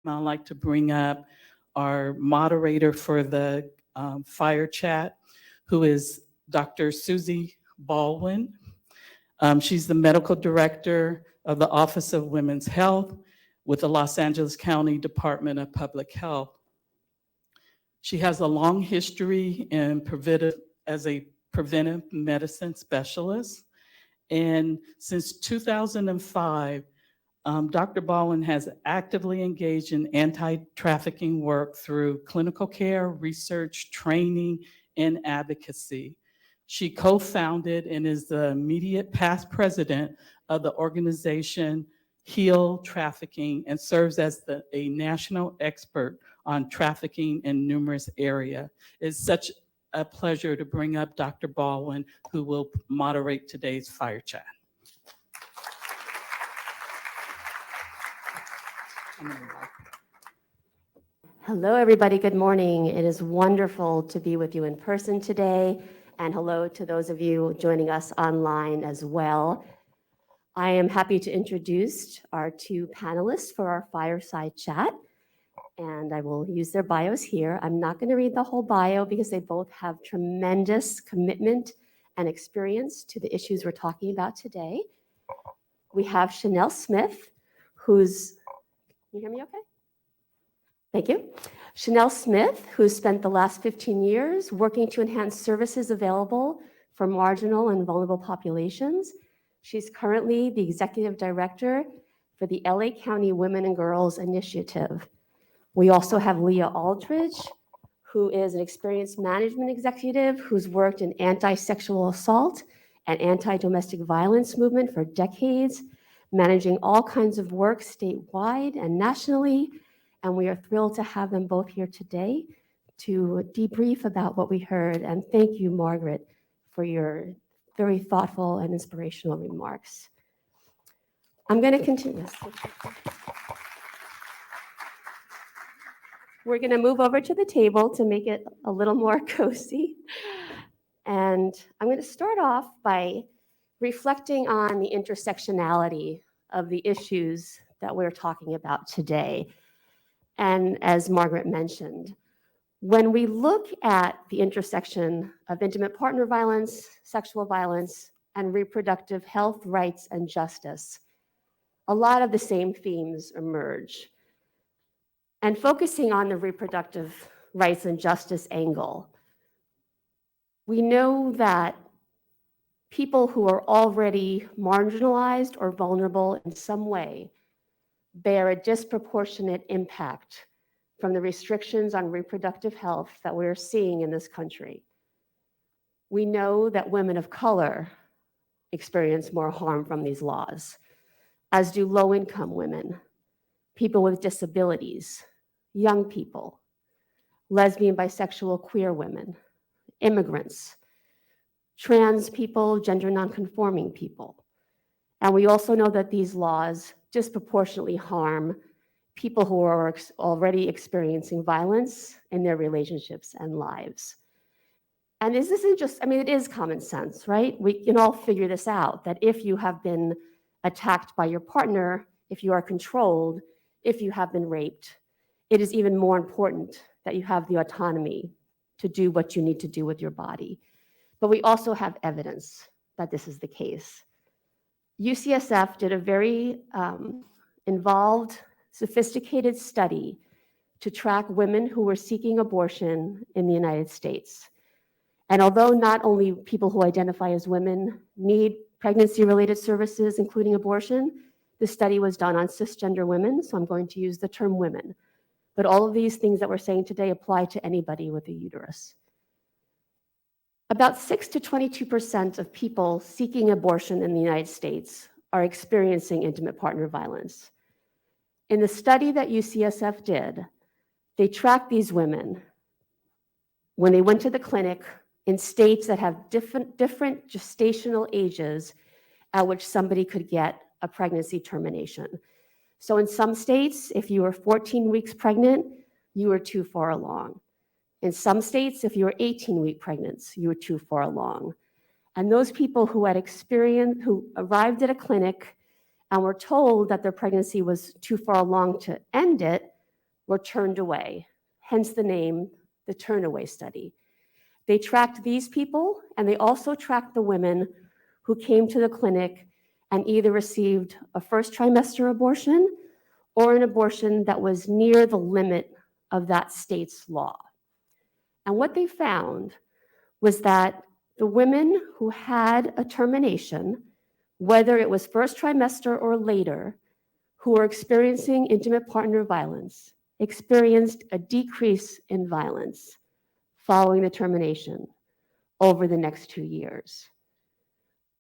I'd like to bring up our moderator for the Fire Chat, who is Dr. Susie Baldwin. She's the medical director of the Office of Women's Health with the Los Angeles County Department of Public Health. She has a long history as a preventive medicine specialist. And since 2005, Dr. Baldwin has actively engaged in anti-trafficking work through clinical care, research, training, and advocacy. She co-founded and is the immediate past president of the organization Heal Trafficking and serves as a national expert on trafficking in numerous areas. It's such a pleasure to bring up Dr. Baldwin, who will moderate today's Fire Chat. Hello, everybody. Good morning. It is wonderful to be with you in person today, and hello to those of you joining us online as well. I am happy to introduce our two panelists for our Fireside Chat, and I will use their bios here. I'm not going to read the whole bio because they both have tremendous commitment and experience to the issues we're talking about today. We have Chanel Smith, who's, can you hear me okay? Thank you. Chanel Smith, who's spent the last 15 years working to enhance services available for marginal and vulnerable populations. She's currently the executive director for the LA County Women and Girls Initiative. We also have Leah Aldridge, who is an experienced management executive who's worked in anti-sexual assault and anti-domestic violence movement for decades, managing all kinds of work statewide and nationally. And we are thrilled to have them both here today to debrief about what we heard. And thank you, Margaret, for your very thoughtful and inspirational remarks. I'm going to continue. We're going to move over to the table to make it a little more cozy. And I'm going to start off by reflecting on the intersectionality of the issues that we're talking about today. And as Margaret mentioned, when we look at the intersection of intimate partner violence, sexual violence, and reproductive health, rights, and justice, a lot of the same themes emerge. And focusing on the reproductive rights and justice angle, we know that people who are already marginalized or vulnerable in some way bear a disproportionate impact from the restrictions on reproductive health that we're seeing in this country. We know that women of color experience more harm from these laws, as do low-income women, people with disabilities, young people, lesbian, bisexual, queer women, immigrants, trans people, gender nonconforming people. And we also know that these laws disproportionately harm people who are already experiencing violence in their relationships and lives. And this isn't just, I mean, it is common sense, right? We can all figure this out, that if you have been attacked by your partner, if you are controlled, if you have been raped, it is even more important that you have the autonomy to do what you need to do with your body. But we also have evidence that this is the case. UCSF did a very involved, sophisticated study to track women who were seeking abortion in the United States. And although not only people who identify as women need pregnancy-related services, including abortion, the study was done on cisgender women, so I'm going to use the term women. But all of these things that we're saying today apply to anybody with a uterus. About 6 to 22% of people seeking abortion in the United States are experiencing intimate partner violence. In the study that UCSF did, they tracked these women when they went to the clinic in states that have different gestational ages at which somebody could get a pregnancy termination. So in some states, if you were 14 weeks pregnant, you were too far along. In some states, if you were 18-week pregnant, you were too far along. And those people who had experience, who arrived at a clinic and were told that their pregnancy was too far along to end it, were turned away, hence the name, the Turnaway Study. They tracked these people, and they also tracked the women who came to the clinic and either received a first trimester abortion or an abortion that was near the limit of that state's law. And what they found was that the women who had a termination, whether it was first trimester or later, who were experiencing intimate partner violence, experienced a decrease in violence following the termination over the next 2 years.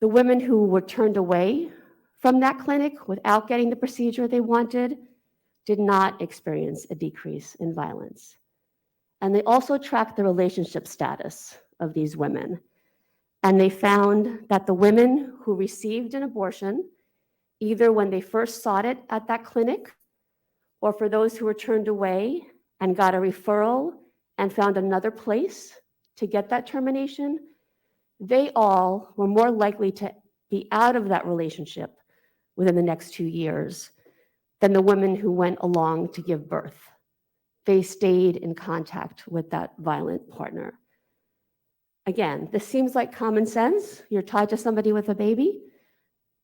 The women who were turned away from that clinic without getting the procedure they wanted did not experience a decrease in violence. And they also tracked the relationship status of these women. And they found that the women who received an abortion, either when they first sought it at that clinic, or for those who were turned away and got a referral and found another place to get that termination, they all were more likely to be out of that relationship within the next 2 years than the women who went along to give birth. They stayed in contact with that violent partner. Again, this seems like common sense. You're tied to somebody with a baby,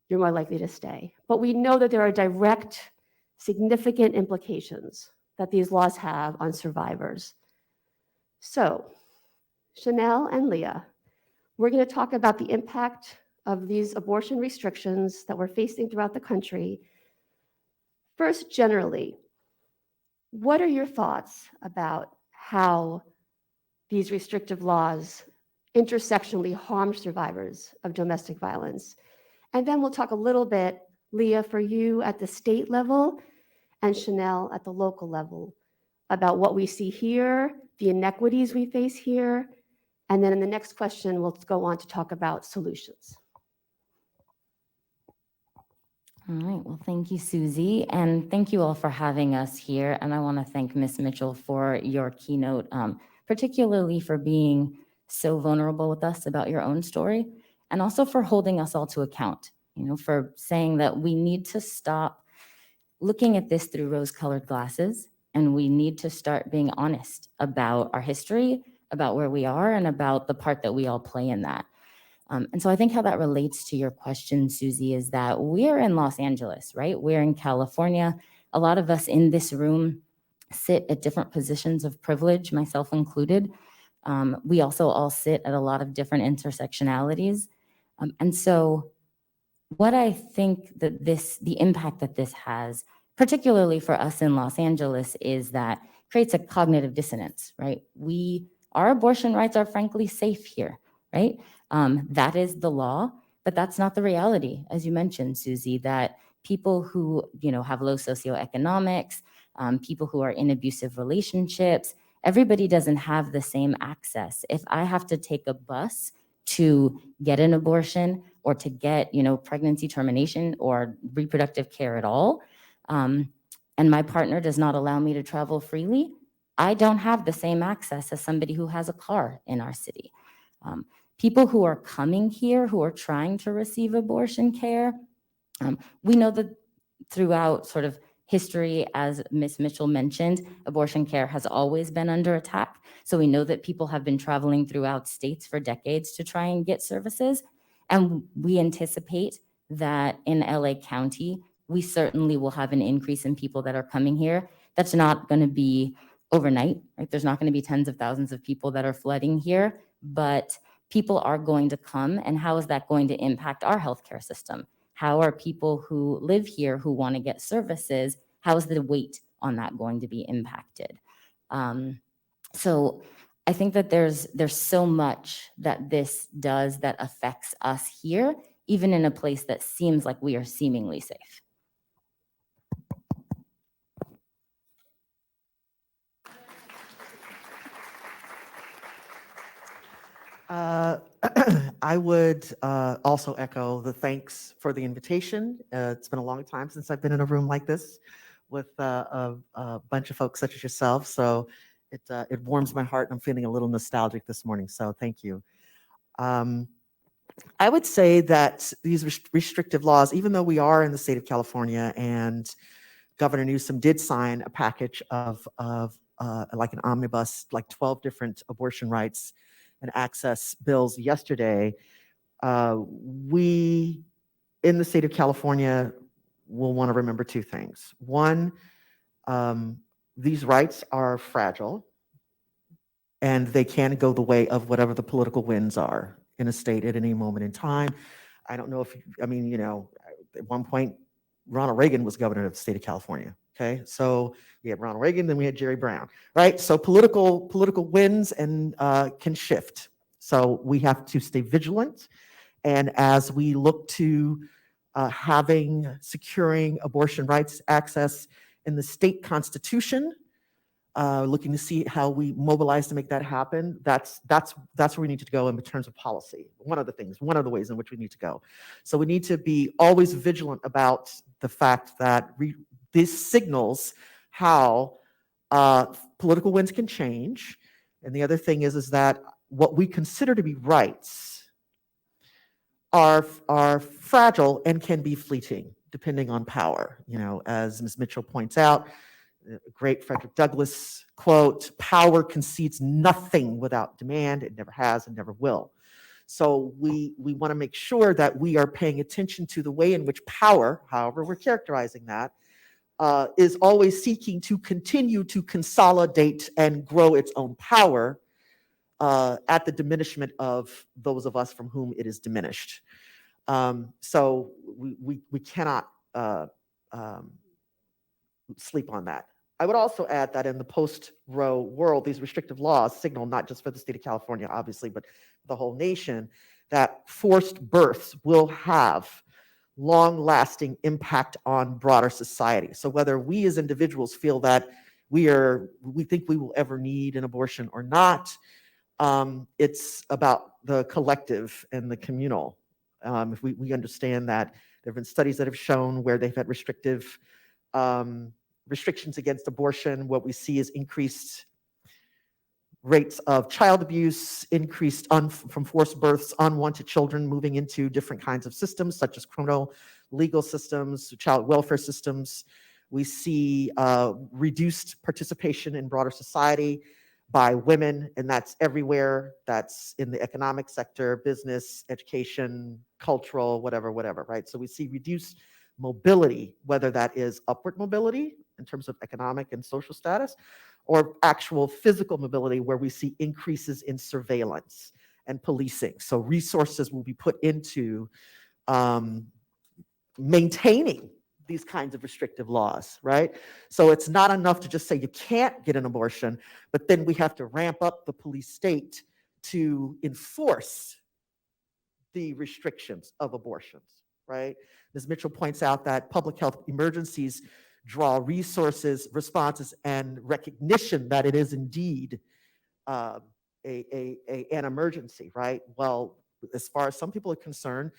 you're more likely to stay. But we know that there are direct, significant implications that these laws have on survivors. So, Chanel and Leah, we're going to talk about the impact of these abortion restrictions that we're facing throughout the country. First, generally, what are your thoughts about how these restrictive laws intersectionally harm survivors of domestic violence? And then we'll talk a little bit, Leah, for you at the state level and Chanel at the local level about what we see here, the inequities we face here, and then in the next question, we'll go on to talk about solutions. All right, well, thank you, Susie, and thank you all for having us here. And I want to thank Ms. Mitchell for your keynote, particularly for being so vulnerable with us about your own story, and also for holding us all to account, for saying that we need to stop looking at this through rose-colored glasses, and we need to start being honest about our history, about where we are, and about the part that we all play in that. And so I think how that relates to your question, Susie, is that we're in Los Angeles, right? We're in California. A lot of us in this room sit at different positions of privilege, myself included. We also all sit at a lot of different intersectionalities. And so what I think that the impact that this has, particularly for us in Los Angeles, is that creates a cognitive dissonance, right? Our abortion rights are frankly safe here, right? That is the law, but that's not the reality, as you mentioned, Susie, that people who, have low socioeconomics, people who are in abusive relationships, everybody doesn't have the same access. If I have to take a bus to get an abortion or to get, pregnancy termination or reproductive care at all, and my partner does not allow me to travel freely, I don't have the same access as somebody who has a car in our city. People who are coming here, who are trying to receive abortion care, we know that throughout sort of history, as Ms. Mitchell mentioned, abortion care has always been under attack. So we know that people have been traveling throughout states for decades to try and get services. And we anticipate that in LA County, we certainly will have an increase in people that are coming here. That's not going to be overnight, right? There's not going to be tens of thousands of people that are flooding here, but people are going to come. And how is that going to impact our healthcare system? How are people who live here who want to get services, how is the weight on that going to be impacted? So I think that there's so much that this does that affects us here, even in a place that seems like we are seemingly safe. I would also echo the thanks for the invitation. It's been a long time since I've been in a room like this with a bunch of folks such as yourself. So it warms my heart. I'm feeling a little nostalgic this morning. So thank you. I would say that these restrictive laws, even though we are in the state of California and Governor Newsom did sign a package of like an omnibus, like 12 different abortion rights and access bills yesterday. We in the state of California will want to remember two things. One, these rights are fragile and they can go the way of whatever the political winds are in a state at any moment in time. I don't know if, I mean, you know, at one point, Ronald Reagan was governor of the state of California. Okay, so we had Ronald Reagan, then we had Jerry Brown, right? So political winds and can shift. So we have to stay vigilant. And as we look to securing abortion rights access in the state constitution, looking to see how we mobilize to make that happen. That's where we need to go in terms of policy. One of the ways in which we need to go. So we need to be always vigilant about the fact that this signals how political winds can change. And the other thing is that what we consider to be rights are fragile and can be fleeting depending on power. You know, as Ms. Mitchell points out, great Frederick Douglass quote, power concedes nothing without demand. It never has and never will. So we want to make sure that we are paying attention to the way in which power, however we're characterizing that, is always seeking to continue to consolidate and grow its own power at the diminishment of those of us from whom it is diminished. So we cannot sleep on that. I would also add that in the post-Roe world, these restrictive laws signal not just for the state of California, obviously, but the whole nation, that forced births will have long-lasting impact on broader society. So whether we as individuals feel that we think we will ever need an abortion or not, it's about the collective and the communal. If we understand that there have been studies that have shown where they've had restrictions against abortion, what we see is increased rates of child abuse, increased from forced births, unwanted children moving into different kinds of systems, such as criminal legal systems, child welfare systems. We see reduced participation in broader society by women, and that's everywhere. That's in the economic sector, business, education, cultural, whatever, right? So we see reduced mobility, whether that is upward mobility in terms of economic and social status, or actual physical mobility where we see increases in surveillance and policing. So resources will be put into maintaining these kinds of restrictive laws, right? So it's not enough to just say you can't get an abortion, but then we have to ramp up the police state to enforce the restrictions of abortions, right? Ms. Mitchell points out that public health emergencies draw resources, responses, and recognition that it is indeed an emergency, right? Well, as far as some people are concerned,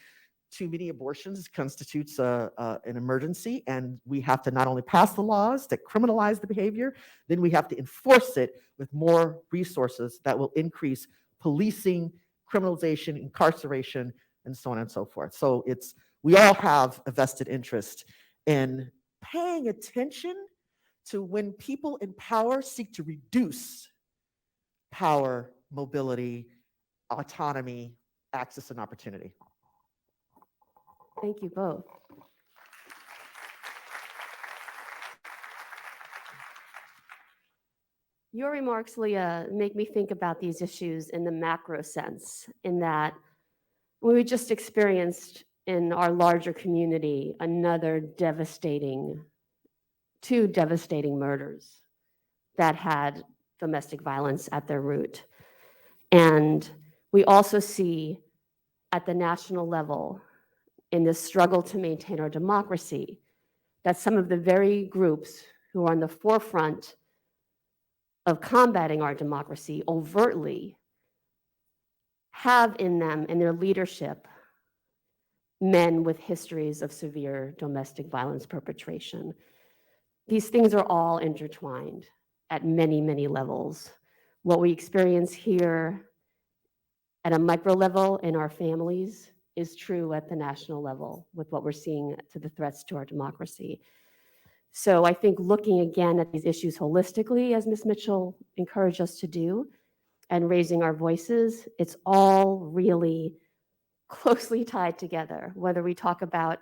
too many abortions constitutes an emergency, and we have to not only pass the laws that criminalize the behavior, then we have to enforce it with more resources that will increase policing, criminalization, incarceration, and so on and so forth. So we all have a vested interest in paying attention to when people in power seek to reduce power, mobility, autonomy, access, and opportunity. Thank you both. Your remarks, Leah, make me think about these issues in the macro sense, in that we just experienced in our larger community another two devastating murders that had domestic violence at their root. And we also see at the national level, in this struggle to maintain our democracy, that some of the very groups who are on the forefront of combating our democracy overtly have in them, in their leadership, men with histories of severe domestic violence perpetration. These things are all intertwined at many, many levels. What we experience here at a micro level in our families is true at the national level with what we're seeing to the threats to our democracy. So I think looking again at these issues holistically, as Ms. Mitchell encouraged us to do, and raising our voices, it's all really closely tied together, whether we talk about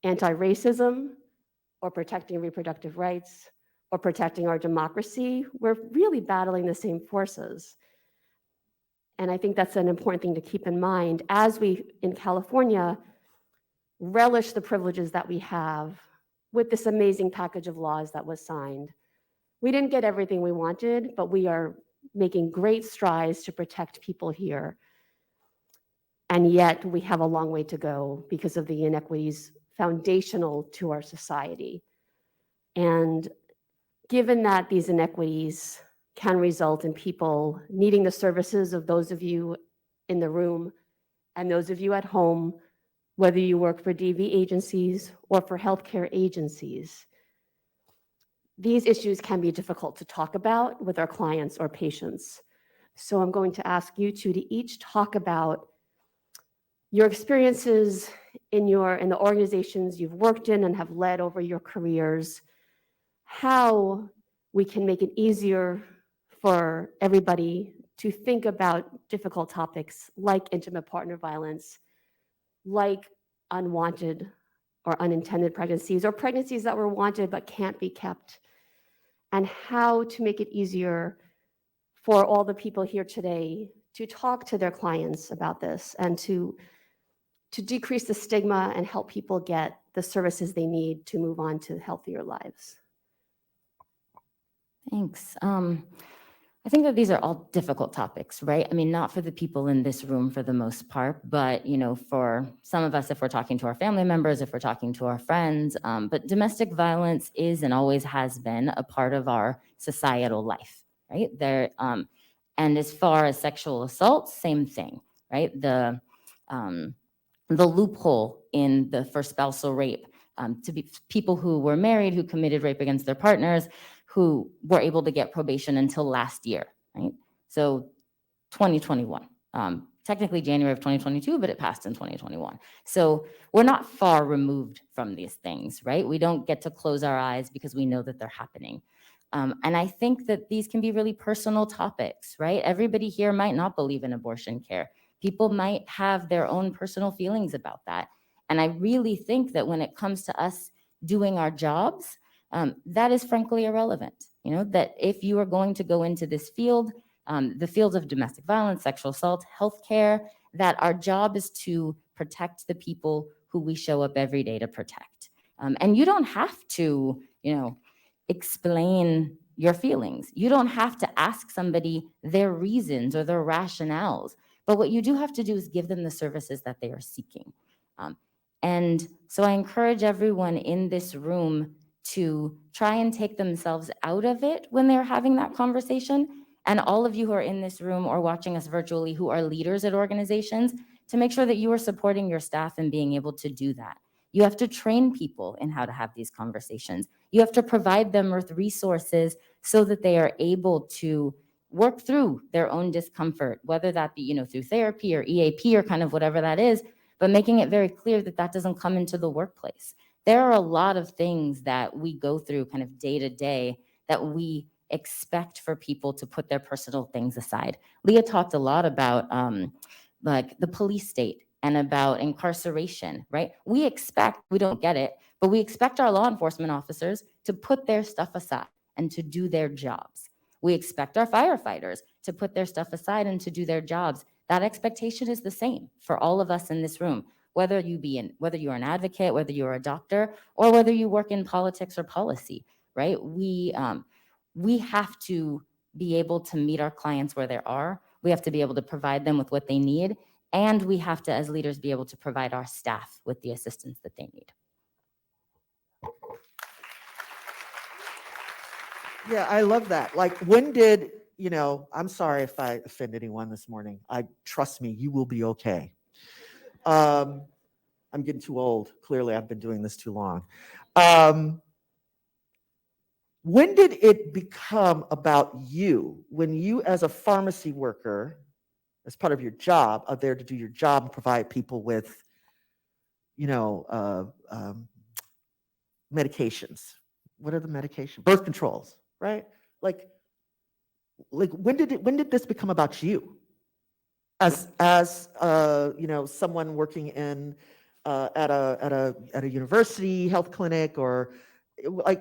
anti-racism or protecting reproductive rights or protecting our democracy, we're really battling the same forces. And I think that's an important thing to keep in mind as we, in California, relish the privileges that we have with this amazing package of laws that was signed. We didn't get everything we wanted, but we are making great strides to protect people here. And yet we have a long way to go because of the inequities foundational to our society. And given that these inequities can result in people needing the services of those of you in the room and those of you at home, whether you work for DV agencies or for healthcare agencies, these issues can be difficult to talk about with our clients or patients. So I'm going to ask you two to each talk about your experiences in the organizations you've worked in and have led over your careers, how we can make it easier for everybody to think about difficult topics like intimate partner violence, like unwanted or unintended pregnancies, or pregnancies that were wanted but can't be kept, and how to make it easier for all the people here today to talk to their clients about this and to decrease the stigma and help people get the services they need to move on to healthier lives. Thanks. I think that these are all difficult topics, right? I mean, not for the people in this room for the most part, but, you know, for some of us, if we're talking to our family members, if we're talking to our friends, but domestic violence is and always has been a part of our societal life, right? And as far as sexual assault, same thing, right? The loophole in for spousal rape, to be people who were married, who committed rape against their partners, who were able to get probation until last year, right? So 2021, technically January of 2022, but it passed in 2021. So we're not far removed from these things, right? We don't get to close our eyes because we know that they're happening. And I think that these can be really personal topics, right? Everybody here might not believe in abortion care. People might have their own personal feelings about that. And I really think that when it comes to us doing our jobs, that is frankly irrelevant. You know, that if you are going to go into this field, the fields of domestic violence, sexual assault, healthcare, that our job is to protect the people who we show up every day to protect. And you don't have to, you know, explain your feelings. You don't have to ask somebody their reasons or their rationales. But what you do have to do is give them the services that they are seeking. And so I encourage everyone in this room to try and take themselves out of it when they're having that conversation. And all of you who are in this room or watching us virtually who are leaders at organizations, to make sure that you are supporting your staff and being able to do that. You have to train people in how to have these conversations. You have to provide them with resources so that they are able to work through their own discomfort, whether that be, you know, through therapy or EAP or kind of whatever that is, but making it very clear that that doesn't come into the workplace. There are a lot of things that we go through kind of day to day that we expect for people to put their personal things aside. Leah talked a lot about like the police state and about incarceration, right? We don't get it, but we expect our law enforcement officers to put their stuff aside and to do their jobs. We expect our firefighters to put their stuff aside and to do their jobs. That expectation is the same for all of us in this room, whether you're an advocate, whether you're a doctor, or whether you work in politics or policy, right? We have to be able to meet our clients where they are. We have to be able to provide them with what they need. And we have to, as leaders, be able to provide our staff with the assistance that they need. Yeah, I love that. Like, when did, you know, I'm sorry if I offend anyone this morning. Trust me, you will be okay. I'm getting too old. Clearly, I've been doing this too long. When did it become about you? When you, as a pharmacy worker, as part of your job, are there to do your job and provide people with, you know, medications. What are the medications? Birth controls, right? Like when did this become about you? As someone working in at a university health clinic, or like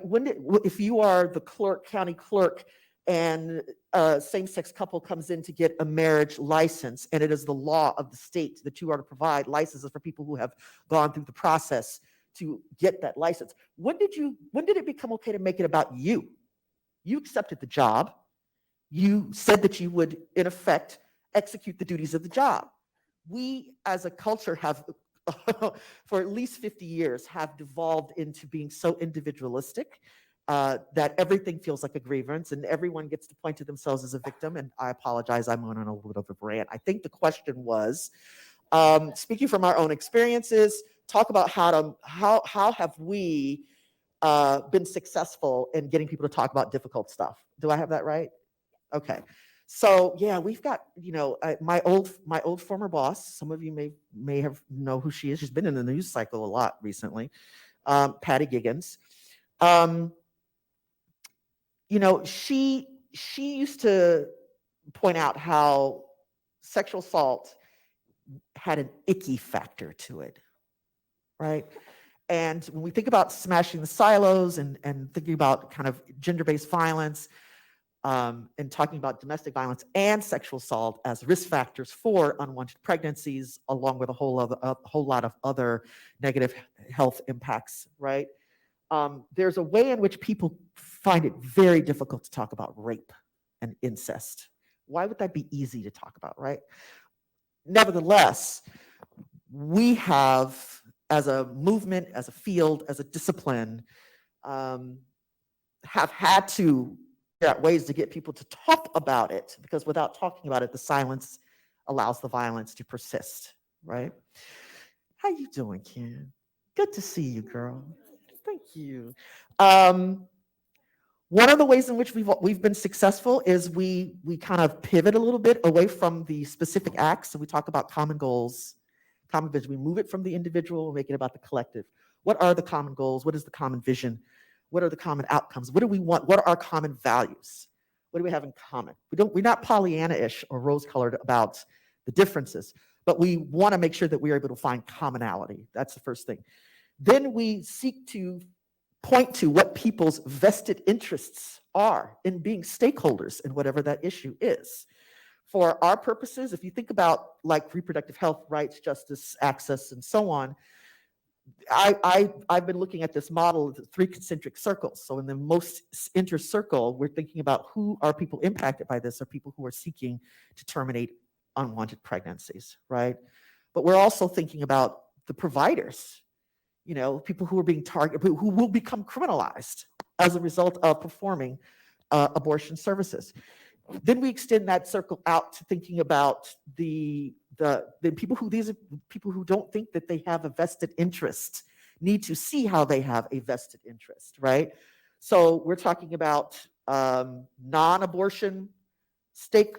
if you are the county clerk, and a same-sex couple comes in to get a marriage license, and it is the law of the state that you are to provide licenses for people who have gone through the process to get that license. When did it become okay to make it about you? You accepted the job. You said that you would, in effect, execute the duties of the job. We, as a culture, have, for at least 50 years, have devolved into being so individualistic that everything feels like a grievance, and everyone gets to point to themselves as a victim. And I apologize, I'm on a little bit of a rant. I think the question was, speaking from our own experiences, talk about how have we been successful in getting people to talk about difficult stuff. Do I have that right? Okay. So yeah, we've got, my old former boss, some of you may have know who she is. She's been in the news cycle a lot recently. Patty Giggins. She used to point out how sexual assault had an icky factor to it, right? And when we think about smashing the silos and thinking about kind of gender-based violence, and talking about domestic violence and sexual assault as risk factors for unwanted pregnancies, along with a whole lot of other negative health impacts, right? There's a way in which people find it very difficult to talk about rape and incest. Why would that be easy to talk about, right? Nevertheless, we have, as a movement, as a field, as a discipline, have had to figure out ways to get people to talk about it, because without talking about it, the silence allows the violence to persist, right? How you doing, Ken? Good to see you, girl. Thank you. One of the ways in which we've been successful is we kind of pivot a little bit away from the specific acts. So we talk about common goals, common vision. We move it from the individual, make it about the collective. What are the common goals? What is the common vision? What are the common outcomes? What do we want? What are our common values? What do we have in common? We're not Pollyanna-ish or rose-colored about the differences, but we want to make sure that we are able to find commonality. That's the first thing. Then we seek to point to what people's vested interests are in being stakeholders in whatever that issue is. For our purposes, if you think about like reproductive health, rights, justice, access, and so on, I've been looking at this model of the 3 concentric circles. So in the most inner circle, we're thinking about who are people impacted by this, are people who are seeking to terminate unwanted pregnancies, right? But we're also thinking about the providers, people who are being targeted, who will become criminalized as a result of performing abortion services. Then we extend that circle out to thinking about the people who don't think that they have a vested interest, need to see how they have a vested interest, right? So we're talking about non-abortion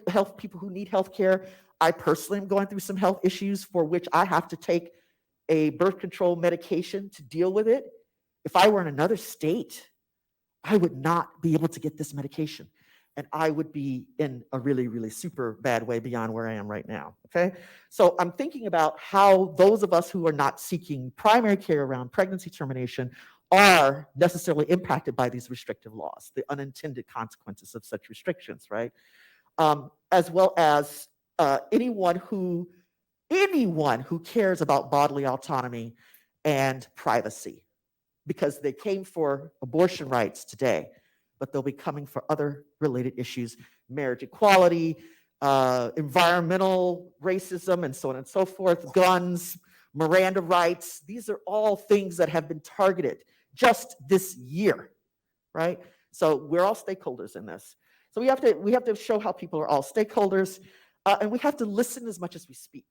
health people who need health care. I personally am going through some health issues for which I have to take a birth control medication to deal with it. If I were in another state, I would not be able to get this medication. And I would be in a really, really super bad way beyond where I am right now, okay? So I'm thinking about how those of us who are not seeking primary care around pregnancy termination are necessarily impacted by these restrictive laws, the unintended consequences of such restrictions, right? As well as anyone who cares about bodily autonomy and privacy, because they came for abortion rights today, but they'll be coming for other related issues, marriage equality, environmental racism, and so on and so forth, guns, Miranda rights. These are all things that have been targeted just this year, right? So we're all stakeholders in this. So we have to show how people are all stakeholders, and we have to listen as much as we speak.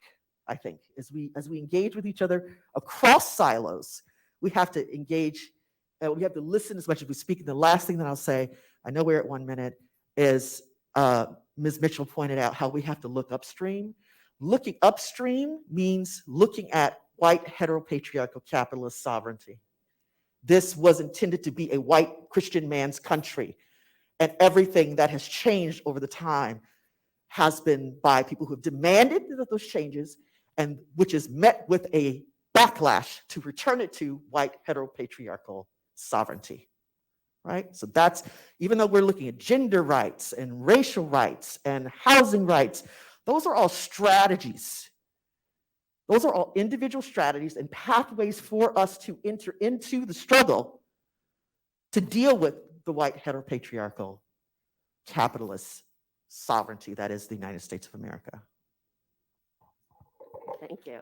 I think as we engage with each other across silos, we have to engage. We have to listen as much as we speak. And the last thing that I'll say, I know we're at 1 minute, is Ms. Mitchell pointed out how we have to look upstream. Looking upstream means looking at white heteropatriarchal capitalist sovereignty. this was intended to be a white Christian man's country. And everything that has changed over the time has been by people who have demanded those changes, and which is met with a backlash to return it to white heteropatriarchal sovereignty, right? So that's, even though we're looking at gender rights and racial rights and housing rights, those are all strategies. Those are all individual strategies and pathways for us to enter into the struggle to deal with the white heteropatriarchal capitalist sovereignty that is the United States of America. Thank you.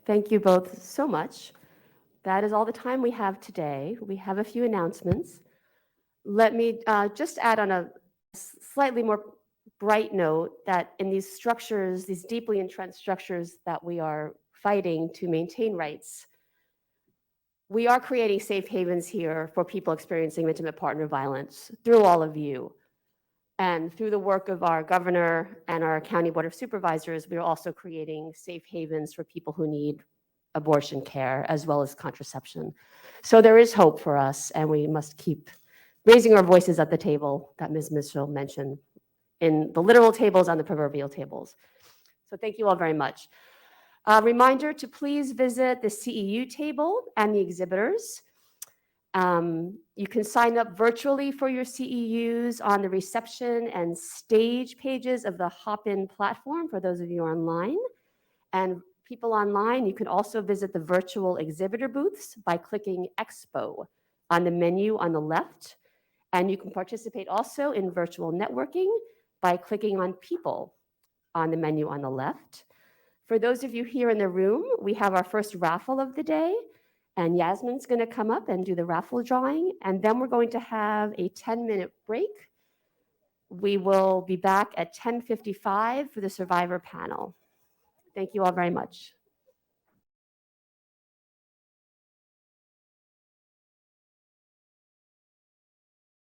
Thank you both so much. That is all the time we have today. We have a few announcements. Let me just add on a slightly more bright note that in these structures, these deeply entrenched structures that we are fighting to maintain rights, we are creating safe havens here for people experiencing intimate partner violence through all of you. And through the work of our governor and our county board of supervisors, we are also creating safe havens for people who need abortion care as well as contraception. So there is hope for us, and we must keep raising our voices at the table that Ms. Mitchell mentioned, in the literal tables and the proverbial tables. So thank you all very much. A reminder to please visit the CEU table and the exhibitors. You can sign up virtually for your CEUs on the reception and stage pages of the Hopin platform for those of you online. And people online, you can also visit the virtual exhibitor booths by clicking Expo on the menu on the left. And you can participate also in virtual networking by clicking on People on the menu on the left. For those of you here in the room, we have our first raffle of the day. And Yasmin's going to come up and do the raffle drawing. And then we're going to have a 10-minute break. We will be back at 10:55 for the survivor panel. Thank you all very much.